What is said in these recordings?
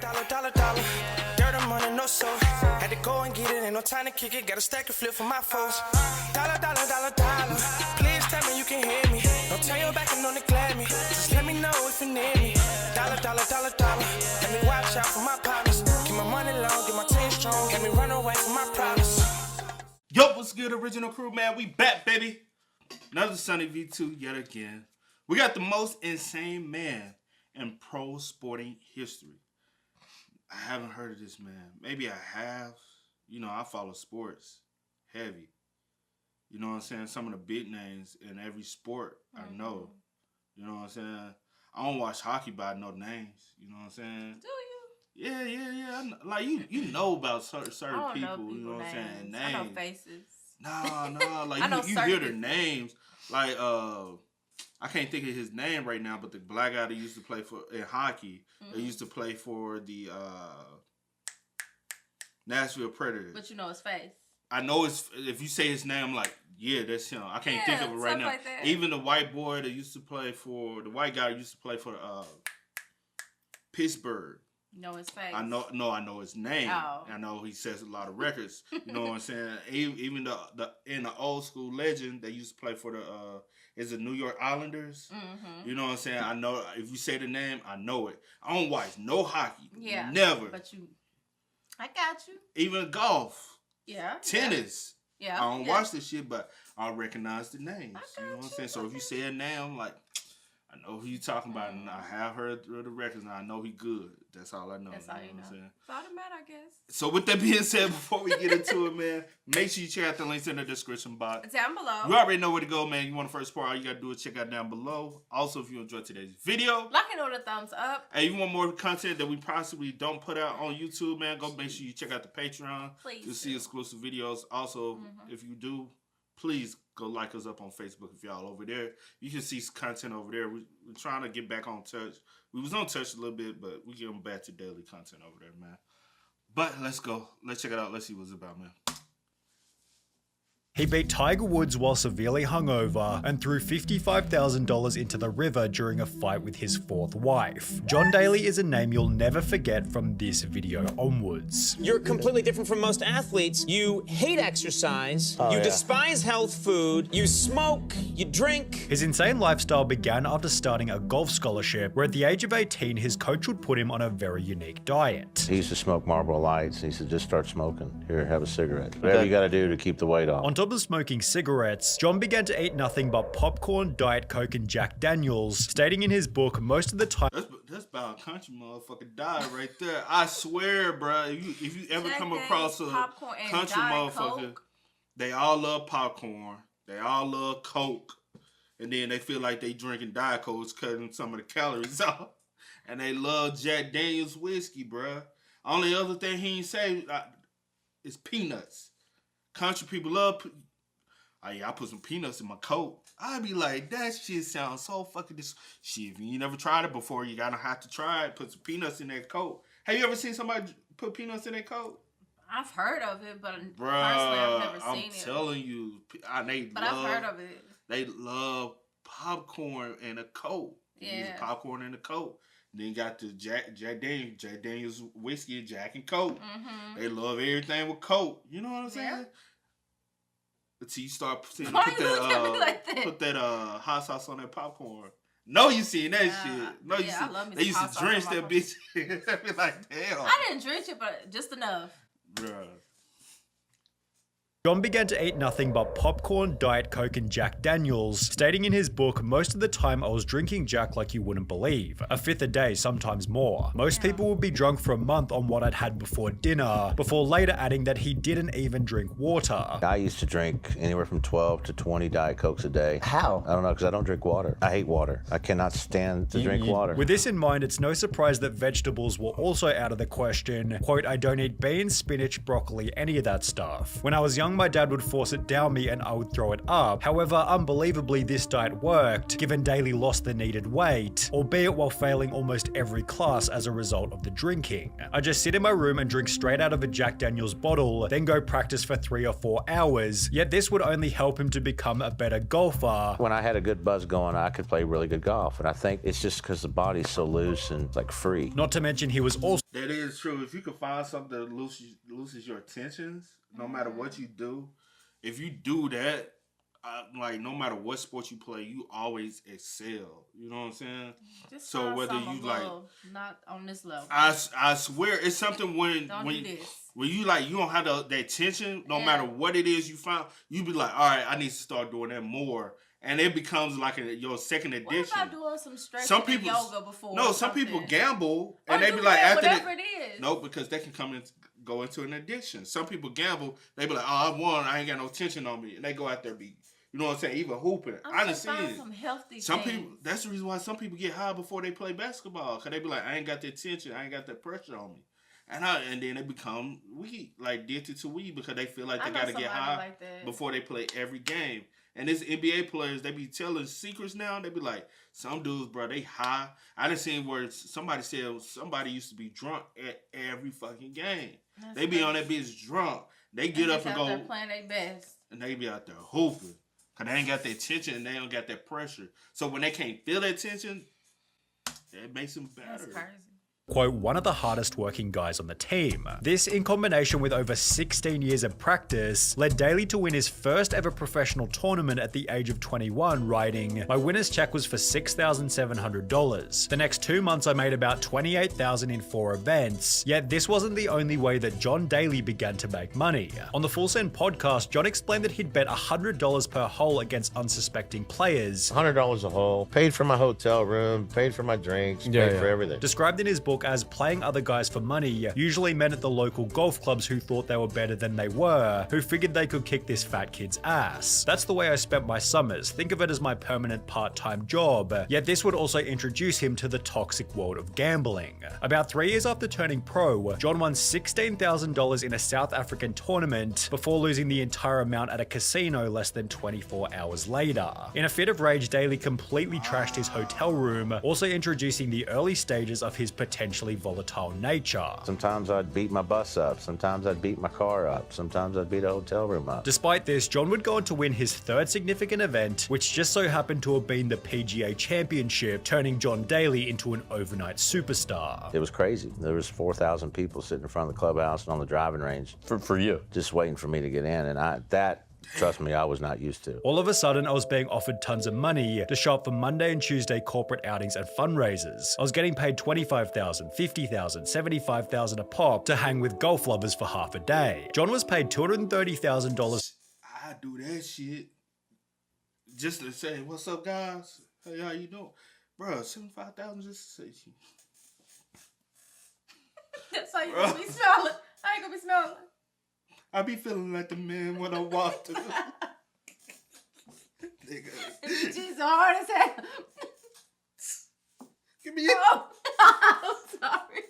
Dollar. Dirt and money, no soul. Had to go and get it, ain't no time to kick it. Got a stack of flip for my foes. Dollar. Please tell me you can hear me. Don't turn your back and don't neglect me. Just let me know if you need me. Dollar. Let me watch out for my partners. Keep my money long, get my team strong. Let me run away from my problems. Yo, what's good, original crew, man? We back, baby. Another Sunny V2 yet again. We got the most insane man in pro sporting history. I haven't heard of this man. Maybe I have. You know, I follow sports heavy. You know what I'm saying? Some of the big names in every sport I know. You know what I'm saying? I don't watch hockey, but I know names. You know what I'm saying? Do you? Yeah. Like, you know about certain I don't people. know You know what I'm saying? Names. I know faces. Nah. Like, you hear their names. Like, I can't think of his name right now, but the black guy that used to play for in hockey, they used to play for the Nashville Predators. But you know his face. I know if you say his name, I'm like, yeah, that's him. I can't think of it right now. Like that. Even the white boy that used to play for the white guy used to play for Pittsburgh. You know his face. I know his name. Oh. I know he says a lot of records. You know what I'm saying? Even the in the old school legend, they used to play for the New York Islanders. Mm-hmm. You know what I'm saying? I know if you say the name, I know it. I don't watch no hockey. Yeah. Never. But I got you. Even golf. Yeah. Tennis. Yeah. I don't watch this shit, but I recognize the names. You know what I'm saying? So if you say a name, I'm like, I know who you talking about, and I have heard the records, and I know he good. That's all I know. That's all you know. That's all that matter, I guess. So with that being said, before we get into it, man, make sure you check out the links in the description box. Down below. You already know where to go, man. You want the first part, all you got to do is check out down below. Also, if you enjoyed today's video, like and know the thumbs up. Hey, you want more content that we possibly don't put out on YouTube, man, go make sure you check out the Patreon. Please. You'll see exclusive videos. Also, if you do, please go like us up on Facebook if y'all over there. You can see content over there. We're trying to get back on touch. We was on touch a little bit, but we getting back to daily content over there, man. But let's go. Let's check it out. Let's see what it's about, man. He beat Tiger Woods while severely hungover and threw $55,000 into the river during a fight with his fourth wife. John Daly is a name you'll never forget from this video onwards. You're completely different from most athletes. You hate exercise, you despise health food, you smoke, you drink. His insane lifestyle began after starting a golf scholarship, where at the age of 18, his coach would put him on a very unique diet. He used to smoke Marlboro Lights. He said, just start smoking. Here, have a cigarette. Whatever you got to do to keep the weight off. On top of smoking cigarettes, John began to eat nothing but popcorn, Diet Coke, and Jack Daniels, stating in his book most of the time. That's about a country motherfucker died right there. I swear, bro. If you ever come across a country motherfucker, Coke. They all love popcorn. They all love Coke. And then they feel like they drinking Diet Coke, cutting some of the calories off. And they love Jack Daniels whiskey, bro. Only other thing he ain't say is peanuts. Country people love. Oh yeah, I put some peanuts in my Coke. I'd be like, that shit sounds so fucking shit. If you never tried it before, you gotta have to try it. Put some peanuts in that Coke. Have you ever seen somebody put peanuts in that Coke? I've heard of it, but personally, Bruh, I've never seen it. I'm telling you, I've heard of it. They love popcorn and a Coke. Yeah, popcorn and a Coke. Then you got the Jack Daniels whiskey, Jack and Coke. They love everything with Coke. You know what I'm saying? Yeah. Until you start put that hot sauce on that popcorn. No, you seen that shit. No, you see. They used to drench that bitch. I'd be like, damn. I didn't drench it, but just enough. Bruh. John began to eat nothing but popcorn, Diet Coke, and Jack Daniels, stating in his book, most of the time I was drinking Jack like you wouldn't believe. A fifth a day, sometimes more. Most people would be drunk for a month on what I'd had before dinner, before later adding that he didn't even drink water. I used to drink anywhere from 12 to 20 Diet Cokes a day. How? I don't know, because I don't drink water. I hate water. I cannot stand to drink water. With this in mind, it's no surprise that vegetables were also out of the question. Quote, I don't eat beans, spinach, broccoli, any of that stuff. When I was young, my dad would force it down me and I would throw it up. However, unbelievably, this diet worked, given Daly lost the needed weight, albeit while failing almost every class as a result of the drinking. I just sit in my room and drink straight out of a Jack Daniels bottle, then go practice for 3 or 4 hours, yet this would only help him to become a better golfer. When I had a good buzz going, I could play really good golf, and I think it's just because the body's so loose and like free. Not to mention he was also That is true. If you can find something that loses your attentions, no matter what you do, if you do that, like no matter what sport you play, you always excel. You know what I'm saying? Just so whether you like, not on this level. I swear it's something when you like you don't have that tension. No matter what it is you find, you be like, all right, I need to start doing that more. And it becomes like your second addiction. What about doing some stretching and yoga before? No, some people gamble and they be like after whatever it is. No, because they can go into an addiction. Some people gamble. They be like, oh, I won. I ain't got no tension on me, and they go out there you know what I'm saying? Even hooping. I done seen it. Some healthy things. People. That's the reason why some people get high before they play basketball, cause they be like, I ain't got that tension. I ain't got that pressure on me. And then they become weed, like addicted to weed because they feel like they got to get high before they play every game. And this NBA players, they be telling secrets now. They be like, some dudes, bro, they high. I done seen where somebody said somebody used to be drunk at every fucking game. They be on that bitch drunk. They get up and go. They're playing their best. And they be out there hooping. Because they ain't got that tension and they don't got that pressure. So when they can't feel that tension, it makes them better. That's crazy. Quote, one of the hardest working guys on the team. This, in combination with over 16 years of practice, led Daly to win his first ever professional tournament at the age of 21, writing, my winner's check was for $6,700. The next 2 months I made about $28,000 in 4 events, yet this wasn't the only way that John Daly began to make money. On the Full Send podcast, John explained that he'd bet $100 per hole against unsuspecting players. $100 a hole, paid for my hotel room, paid for my drinks, paid for everything. Described in his book as playing other guys for money, usually men at the local golf clubs who thought they were better than they were, who figured they could kick this fat kid's ass. That's the way I spent my summers. Think of it as my permanent part-time job. Yet this would also introduce him to the toxic world of gambling. About 3 years after turning pro, John won $16,000 in a South African tournament before losing the entire amount at a casino less than 24 hours later. In a fit of rage, Daly completely trashed his hotel room, also introducing the early stages of his potentially volatile nature. Sometimes I'd beat my bus up, sometimes I'd beat my car up, sometimes I'd beat a hotel room up. Despite this, John would go on to win his third significant event, which just so happened to have been the PGA Championship, turning John Daly into an overnight superstar. It was crazy. There was 4,000 people sitting in front of the clubhouse and on the driving range. For you? Just waiting for me to get in, and trust me, I was not used to. All of a sudden, I was being offered tons of money to show up for Monday and Tuesday corporate outings and fundraisers. I was getting paid $25,000, $50,000, $75,000 a pop to hang with golf lovers for half a day. John was paid $230,000. I do that shit just to say, what's up, guys? Hey, how you doing? Bro, $75,000 just to say shit. That's how you gonna be smelling. I ain't gonna be smelling. I be feeling like the man when I walk through. Nigga. She's hard as hell. Give me it. Oh, I'm sorry.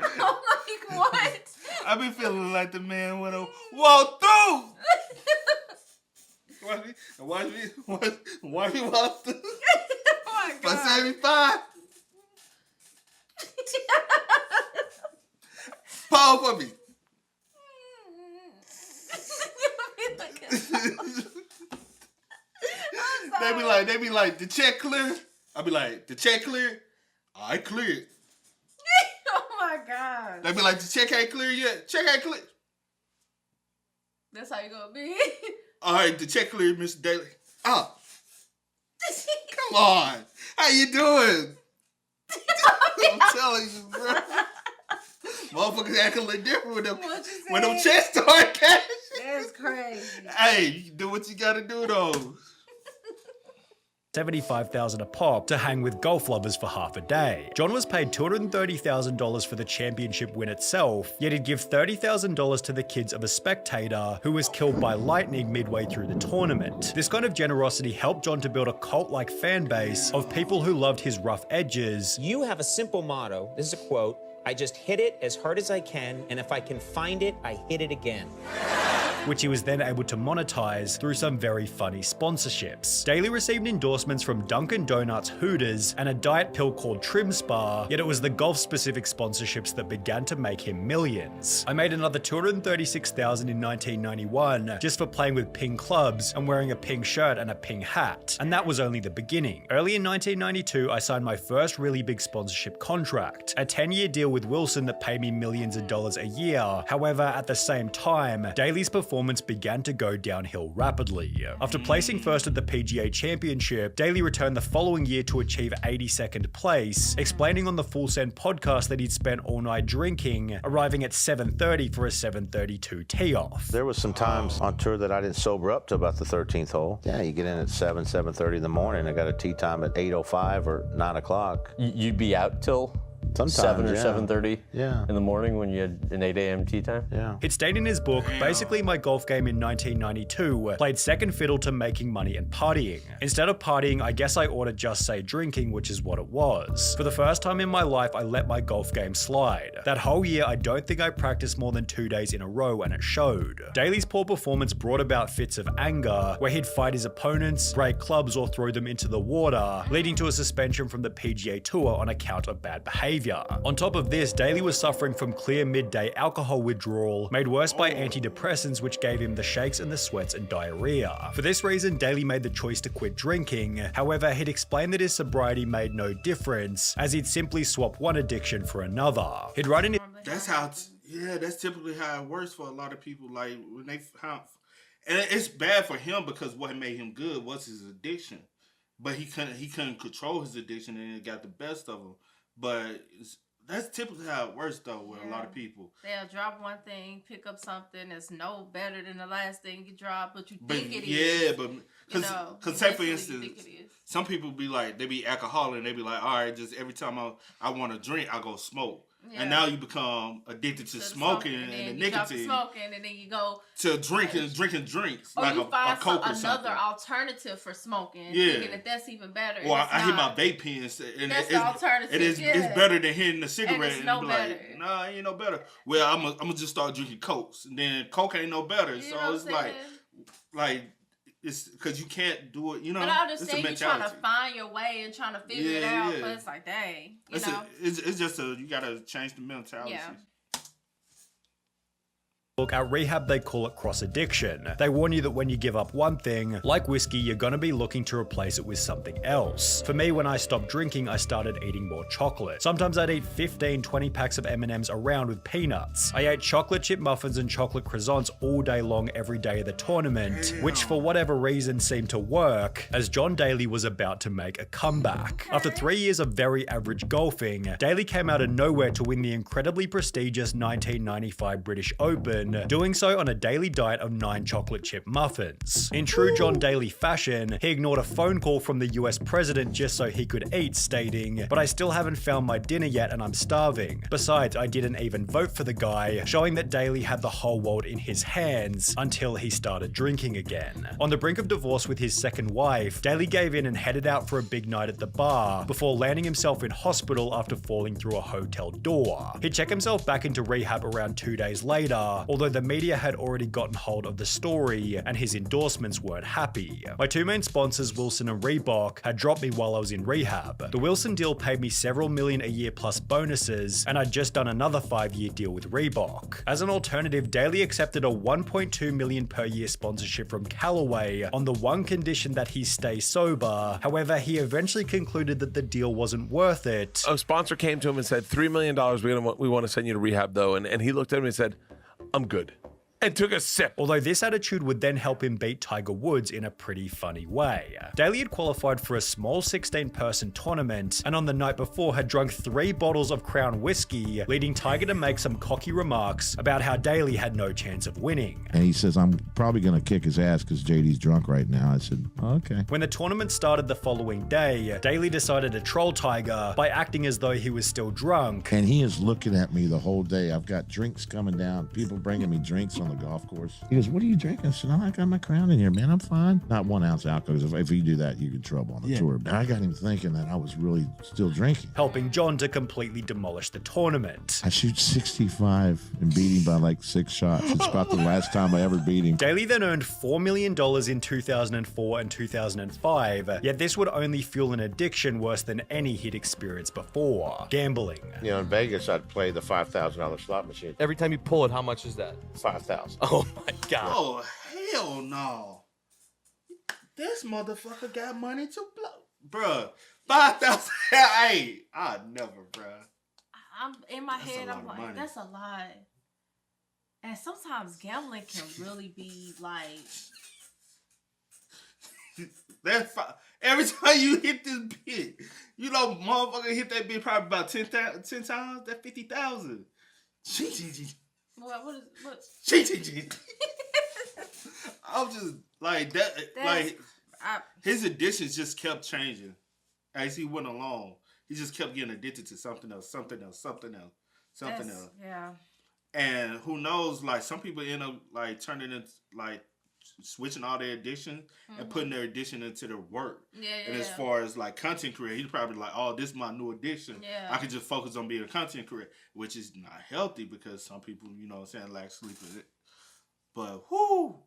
I'm like, what? I be feeling like the man when I walk through. Watch me walk through. Oh my God. For 75. Pause for me. They be like, the check clear? I be like, the check clear? I cleared. Oh my God. They be like, the check ain't clear yet? Check ain't clear. That's how you gonna be. All right, the check clear, Mr. Daly. Oh. Come on. How you doing? I'm telling you, bro. Motherfuckers acting a little different when them checks start cashing. That's crazy. Hey, you do what you gotta do, though. $75,000 a pop to hang with golf lovers for half a day. John was paid $230,000 for the championship win itself, yet he'd give $30,000 to the kids of a spectator who was killed by lightning midway through the tournament. This kind of generosity helped John to build a cult-like fan base of people who loved his rough edges. You have a simple motto. This is a quote. I just hit it as hard as I can, and if I can find it, I hit it again. which he was then able to monetize through some very funny sponsorships. Daly received endorsements from Dunkin' Donuts, Hooters, and a diet pill called Trim Spa, yet it was the golf-specific sponsorships that began to make him millions. I made another $236,000 in 1991 just for playing with ping clubs and wearing a ping shirt and a ping hat, and that was only the beginning. Early in 1992, I signed my first really big sponsorship contract, a 10-year deal with Wilson that paid me millions of dollars a year. However, at the same time, Daly's performance began to go downhill rapidly. After placing first at the PGA Championship, Daly returned the following year to achieve 82nd place, explaining on the Full Send podcast that he'd spent all night drinking, arriving at 7:30 for a 7:32 tee-off. There was some times on tour that I didn't sober up to about the 13th hole. Yeah, you get in at 7:30 in the morning. I got a tee time at 8:05 or 9 o'clock. You'd be out till sometimes 7 or yeah. 7:30 yeah. in the morning when you had an 8 a.m. tee time? Yeah. It stated in his book, basically my golf game in 1992 played second fiddle to making money and partying. Instead of partying, I guess I ought to just say drinking, which is what it was. For the first time in my life, I let my golf game slide. That whole year, I don't think I practiced more than 2 days in a row, and it showed. Daly's poor performance brought about fits of anger, where he'd fight his opponents, break clubs, or throw them into the water, leading to a suspension from the PGA Tour on account of bad behavior. On top of this, Daly was suffering from clear midday alcohol withdrawal, made worse by antidepressants which gave him the shakes and the sweats and diarrhea. For this reason, Daly made the choice to quit drinking. However, he'd explained that his sobriety made no difference, as he'd simply swap one addiction for another. He'd write in That's how, that's typically how it works for a lot of people. Like, when they found, and it's bad for him because what made him good was his addiction. But he couldn't control his addiction and it got the best of him. But that's typically how it works, though, with a lot of people. They'll drop one thing, pick up something that's no better than the last thing you drop, but you think it is. Yeah, but because say for instance, some people be like, they be alcoholic and they be like, all right, just every time I want to drink, I go smoke. Yeah. And now you become addicted to smoking and the nicotine. Smoking, and then you go to drinking drinks or like you find a Coke or another something. alternative for smoking, thinking that that's even better. Well, I hit my vape pens, and that's the alternative. It's better than hitting a cigarette. And it's no better. Like, nah, it ain't no better. Well, I'm gonna just start drinking Cokes, and then Coke ain't no better. You so it's like. It's because you can't do it, you know. But I understand you're trying to find your way and trying to figure it out, but it's like, dang, it's just you gotta change the mentality. Yeah. Look, at rehab they call it cross addiction. They warn you that when you give up one thing, like whiskey, you're gonna be looking to replace it with something else. For me, when I stopped drinking, I started eating more chocolate. Sometimes I'd eat 15, 20 packs of M&Ms around with peanuts. I ate chocolate chip muffins and chocolate croissants all day long every day of the tournament, which for whatever reason seemed to work, as John Daly was about to make a comeback. After 3 years of very average golfing, Daly came out of nowhere to win the incredibly prestigious 1995 British Open, doing so on a daily diet of 9 chocolate chip muffins. In true John Daly fashion, he ignored a phone call from the US president just so he could eat, stating, "But I still haven't found my dinner yet and I'm starving. Besides, I didn't even vote for the guy," showing that Daly had the whole world in his hands until he started drinking again. On the brink of divorce with his second wife, Daly gave in and headed out for a big night at the bar before landing himself in hospital after falling through a hotel door. He'd check himself back into rehab around 2 days later, although the media had already gotten hold of the story and his endorsements weren't happy. My two main sponsors, Wilson and Reebok, had dropped me while I was in rehab. The Wilson deal paid me several million a year plus bonuses, and I'd just done another 5-year deal with Reebok. As an alternative, Daly accepted a $1.2 million per year sponsorship from Callaway on the one condition that he stay sober. However, he eventually concluded that the deal wasn't worth it. A sponsor came to him and said, $3 million, we want to send you to rehab though, and he looked at him and said, "I'm good," and took a sip. Although this attitude would then help him beat Tiger Woods in a pretty funny way. Daly had qualified for a small 16-person tournament, and on the night before had drunk 3 bottles of Crown whiskey, leading Tiger to make some cocky remarks about how Daly had no chance of winning. And he says, "I'm probably going to kick his ass because JD's drunk right now." I said, "Okay." When the tournament started the following day, Daly decided to troll Tiger by acting as though he was still drunk. And he is looking at me the whole day. I've got drinks coming down, people bringing me drinks on on the golf course. He goes, "What are you drinking?" I said, "Oh, I got my Crown in here, man. I'm fine." Not 1 ounce alcohol, because if you do that, you get in trouble on the tour. But I got him thinking that I was really still drinking. Helping John to completely demolish the tournament. I shoot 65 and beat him by like 6 shots. It's about the last time I ever beat him. Daly then earned $4 million in 2004 and 2005, yet this would only fuel an addiction worse than any he'd experienced before: gambling. You know, in Vegas, I'd play the $5,000 slot machine. Every time you pull it, how much is that? $5,000. Oh my God. Oh, hell no. This motherfucker got money to blow. Bruh, 5,000. Hey, I'd never, bruh. I'm in my That's head. a lot I'm of like, money. that's a lot. And sometimes gambling can really be like. That's every time you hit this bit, you know, motherfucker hit that bit probably about 10 times. That's 50,000. What? I'm just like that. His addictions just kept changing as he went along. He just kept getting addicted to something else. Yeah. And who knows? Like some people end up like turning into like switching all their addiction and putting their addiction into their work. And as far as like content creator, he's probably like, "Oh, this is my new addiction. I can just focus on being a content creator," which is not healthy because some people, you know what I'm saying, lack sleep in it. But whoo,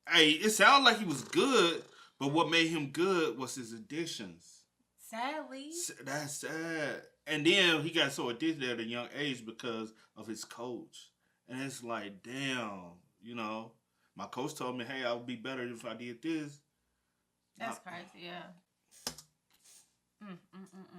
hey, it sounded like he was good, but what made him good was his addictions. Sadly. That's sad. And then he got so addicted at a young age because of his coach. And it's like, damn, you know, my coach told me, "Hey, I would be better if I did this." That's crazy, yeah.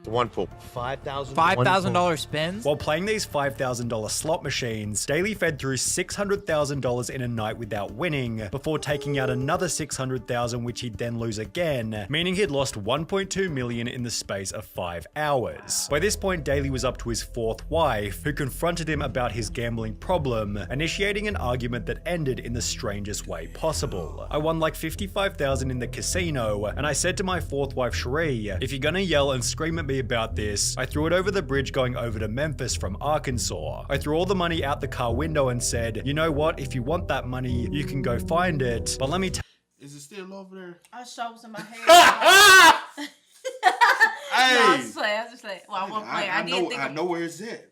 One pull. $5,000 spends? While playing these $5,000 slot machines, Daly fed through $600,000 in a night without winning, before taking out another $600,000 which he'd then lose again, meaning he'd lost $1.2 million in the space of 5 hours. By this point, Daly was up to his 4th wife, who confronted him about his gambling problem, initiating an argument that ended in the strangest way possible. I won like $55,000 in the casino, and I said to my 4th wife, Cherie, "If you're gonna yell and scream at me about this," I threw it over the bridge going over to Memphis from Arkansas. I threw all the money out the car window and said, "You know what? If you want that money, you can go find it. But let me tell." Is it still over there? I shows in my head. Hey, No, I was just playing. Well, I won't play. I know where it's at.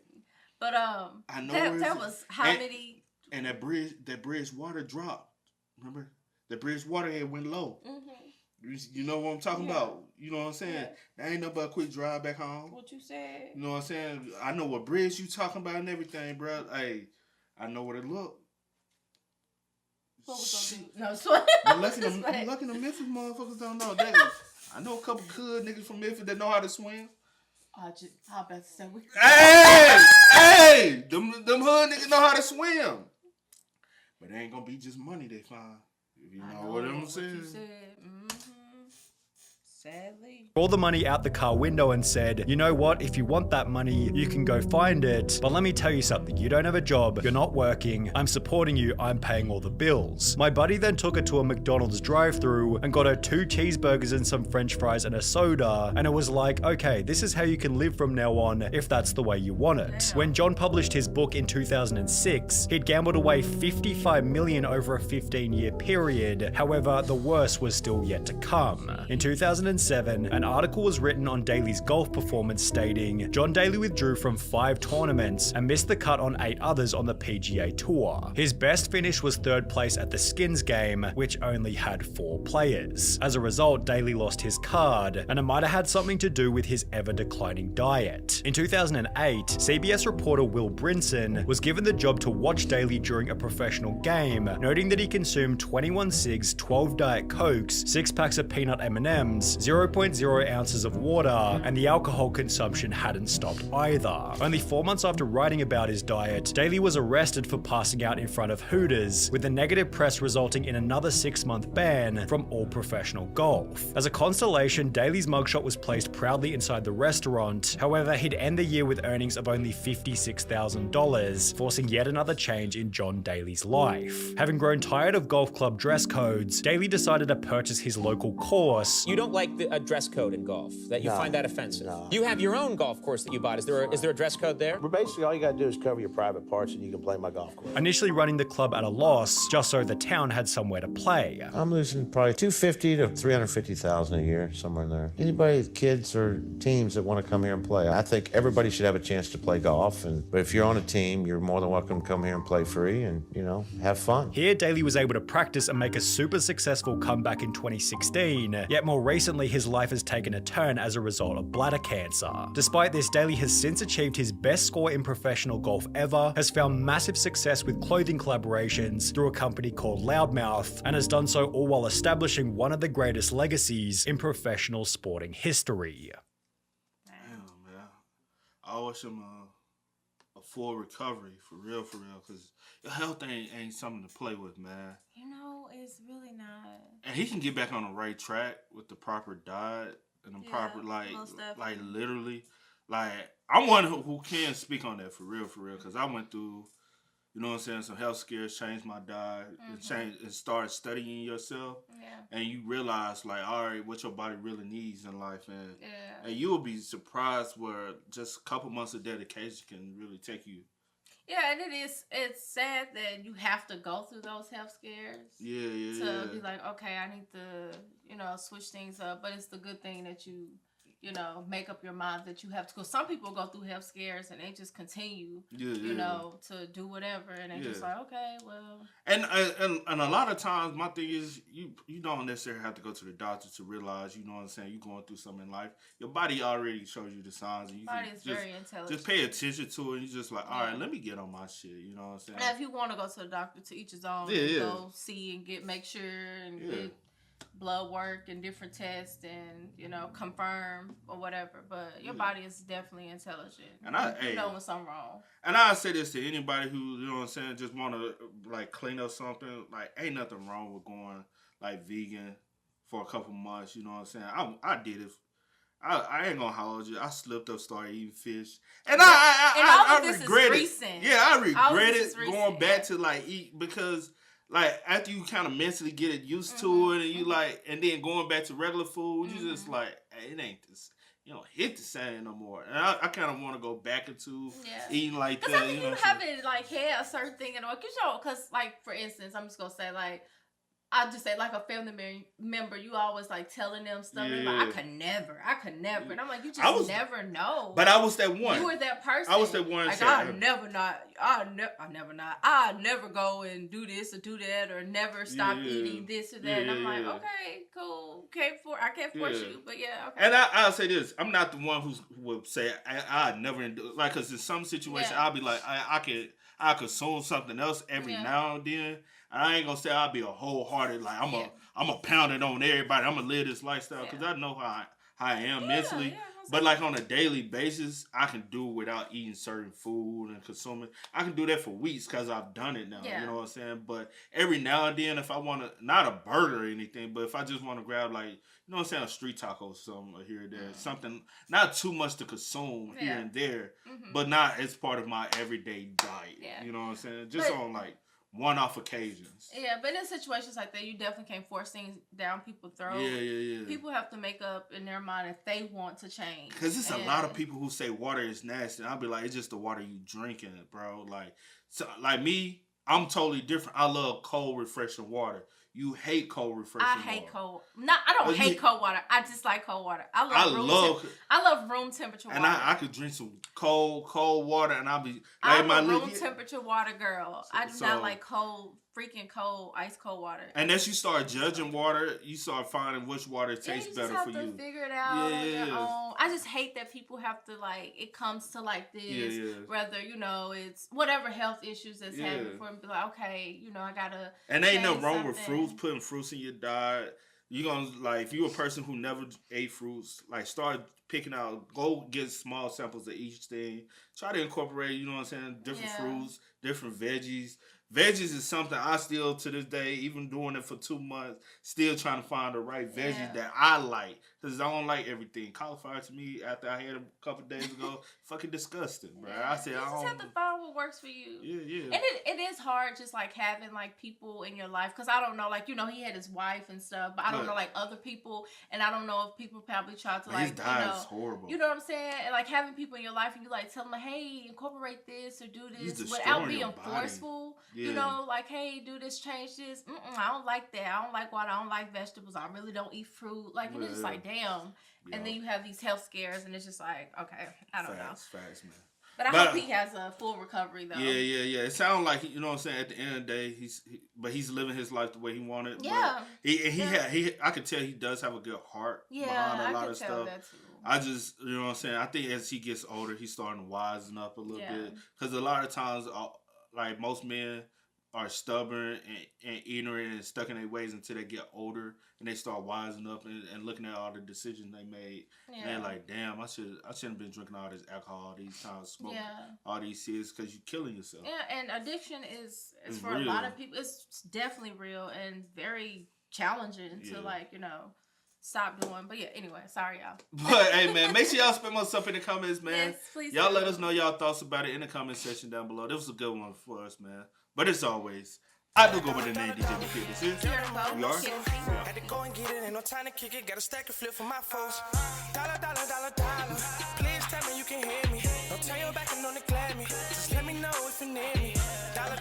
But I know there was how many? And that bridge water dropped. Remember, the bridge water had went low. You know what I'm talking about? You know what I'm saying? That ain't nothing but a quick drive back home. What you said? You know what I'm saying? I know what bridge you talking about and everything, bro. Hey, I know what it look. What was gonna do? No, sweat. You lucky the Memphis motherfuckers don't know. I know a couple good niggas from Memphis that know how to swim. I bet to say we. Hey, them hood niggas know how to swim. But it ain't gonna be just money they find. If you know what I'm saying. You said. Sadly. All the money out the car window and said, "You know what? If you want that money, you can go find it. But let me tell you something. You don't have a job. You're not working. I'm supporting you. I'm paying all the bills." My buddy then took her to a McDonald's drive-thru and got her 2 cheeseburgers and some french fries and a soda. And it was like, okay, this is how you can live from now on if that's the way you want it. When John published his book in 2006, he'd gambled away $55 million over a 15-year period. However, the worst was still yet to come. In 2007, an article was written on Daly's golf performance stating, "John Daly withdrew from 5 tournaments and missed the cut on 8 others on the PGA Tour. His best finish was 3rd place at the Skins game, which only had 4 players. As a result, Daly lost his card, and it might have had something to do with his ever-declining diet." In 2008, CBS reporter Will Brinson was given the job to watch Daly during a professional game, noting that he consumed 21 cigs, 12 Diet Cokes, 6 packs of peanut M&Ms, 0.0 ounces of water, and the alcohol consumption hadn't stopped either. Only 4 months after writing about his diet, Daly was arrested for passing out in front of Hooters, with the negative press resulting in another 6-month ban from all professional golf. As a consolation, Daly's mugshot was placed proudly inside the restaurant. However, he'd end the year with earnings of only $56,000, forcing yet another change in John Daly's life. Having grown tired of golf club dress codes, Daly decided to purchase his local course. You don't like a dress code in golf? That you No. find that offensive? No. You have your own golf course that you bought. Is there a dress code there? Basically, all you gotta do is cover your private parts and you can play my golf course. Initially running the club at a loss, just so the town had somewhere to play. I'm losing probably $250,000 to $350,000 a year, somewhere in there. Anybody, kids or teams that want to come here and play, I think everybody should have a chance to play golf. But if you're on a team, you're more than welcome to come here and play free and, have fun. Here, Daly was able to practice and make a super successful comeback in 2016, yet more recently his life has taken a turn as a result of bladder cancer. Despite this, Daly has since achieved his best score in professional golf ever, has found massive success with clothing collaborations through a company called Loudmouth, and has done so all while establishing one of the greatest legacies in professional sporting history. Damn, man. I wish him a full recovery, for real, because your health ain't something to play with, man. It's really not. And he can get back on the right track with the proper diet and the proper, like literally. Like, I'm one who can speak on that for real, because I went through, some health scares, changed my diet, and started studying yourself. Yeah. And you realize, like, all right, what your body really needs in life. And you will be surprised where just a couple months of dedication can really take you. Yeah, and it's sad that you have to go through those health scares. To be like, okay, I need to, switch things up. But it's the good thing that you make up your mind that you have to. Because some people go through health scares and they just continue, to do whatever. And they just like, okay, well. And a lot of times, my thing is, you don't necessarily have to go to the doctor to realize, you know what I'm saying, you're going through something in life. Your body already shows you the signs. And you body is very intelligent. Just pay attention to it. And you're just like, all right, let me get on my shit. You know what I'm saying? And if you want to go to the doctor, to each his own. Go see and make sure and get blood work and different tests and confirm or whatever, but your body is definitely intelligent, and you know when something wrong. And I say this to anybody who, you know what I'm saying, just want to like clean up something. Like, ain't nothing wrong with going like vegan for a couple months. You know what I'm saying? I did it. I ain't gonna hold you. I slipped up, started eating fish, and I regret it. Yeah, I regret it going back to like eat, because like after you kind of mentally get it used to it, and you like, and then going back to regular food, you just like, hey, it ain't this. You don't hit the same no more, and I kind of want to go back into eating like that. Because I mean, you haven't like had a certain thing in all. Because like for instance, I'm just gonna say like. I just say like a family member, you always like telling them stuff. Yeah. Like, I could never. And I'm like, you just never know. But I was that one. You were that person. I was that one. Like, I'll never go and do this or do that or never stop eating this or that. And I'm like, okay, cool. I can't force you, but okay. And I'll say this: I'm not the one who will say I never do, like, because in some situations I'll be like I consume something else every now and then. I ain't gonna say I'll be a wholehearted, like I'm a pound it on everybody. I'm gonna live this lifestyle because I know how I am mentally. Yeah, but like on a daily basis, I can do it without eating certain food and consuming. I can do that for weeks because I've done it now. Yeah. You know what I'm saying? But every now and then, if I want to, not a burger or anything, but if I just want to grab like, you know what I'm saying, a street taco or something here or there, something not too much to consume here and there, but not as part of my everyday diet. Yeah. You know what I'm saying? Just on like one-off occasions. Yeah, but in situations like that, you definitely can't force things down people's throats. Yeah. People have to make up in their mind if they want to change. Because it's a lot of people who say water is nasty. I'll be like, it's just the water you drinking, bro. Like, so, like me, I'm totally different. I love cold, refreshing water. You hate cold, refreshing water. I hate cold. No, I don't hate cold water. I just like cold water. I love room temperature water. And I could drink some cold water, and I'll be like, I'm a room temperature water girl. I do not like freaking cold, ice cold water. And as you start judging water, you start finding which water tastes better for you. You have to figure it out on your own. I just hate that people have to like, it comes to like this, whether, it's whatever health issues that's happening for them, be like, okay, I gotta. And ain't no wrong with fruits, putting fruits in your diet. You're gonna, like, if you're a person who never ate fruits, like, start picking out, go get small samples of each thing. Try to incorporate, you know what I'm saying, different fruits, different veggies. veggies is something I still, to this day, even doing it for 2 months, still trying to find the right veggies that I like. Because I don't like everything. Cauliflower to me, after I had it a couple days ago, fucking disgusting, bro. I said, you just have to find what works for you. Yeah. And it is hard just like having like people in your life. Because I don't know, like, you know, he had his wife and stuff, but I don't know like other people. And I don't know if people probably try to like, his diet is horrible. You know what I'm saying? And like having people in your life and you like tell them, hey, incorporate this or do this He's without being forceful. Yeah. You know, like, hey, do this, change this. I don't like that. I don't like water. I don't like vegetables. I really don't eat fruit. Like, and it's just like, damn. Yeah. And then you have these health scares, and it's just like, okay, I don't know. Facts, man. But I hope he has a full recovery, though. Yeah. It sounds like, you know what I'm saying, at the end of the day, he's living his life the way he wanted. Yeah. But I could tell he does have a good heart behind a lot of stuff. That too. I just, you know what I'm saying, I think as he gets older, he's starting to wisen up a little bit. Because a lot of times, like most men are stubborn and ignorant and stuck in their ways until they get older and they start wising up and looking at all the decisions they made. And they're like, damn, I shouldn't have been drinking all this alcohol, all these times, smoking all these cigarettes, because you're killing yourself. Yeah, and addiction is for real. A lot of people, it's definitely real and very challenging to like, you know, stop doing. But yeah, anyway, sorry y'all. But hey man, make sure y'all spit more stuff in the comments, man. Yes, please. Y'all let us know y'all thoughts about it in the comment section down below. This was a good one for us, man. But as always, I do go by the name DJ McKid. This is we are. Had to go and get it, ain't no time to kick it. Got a stack of flip for my folks. Dollar. Please tell me you can hear me. Don't turn your back and don't neglect me. Just let me know if you need me. Dollar.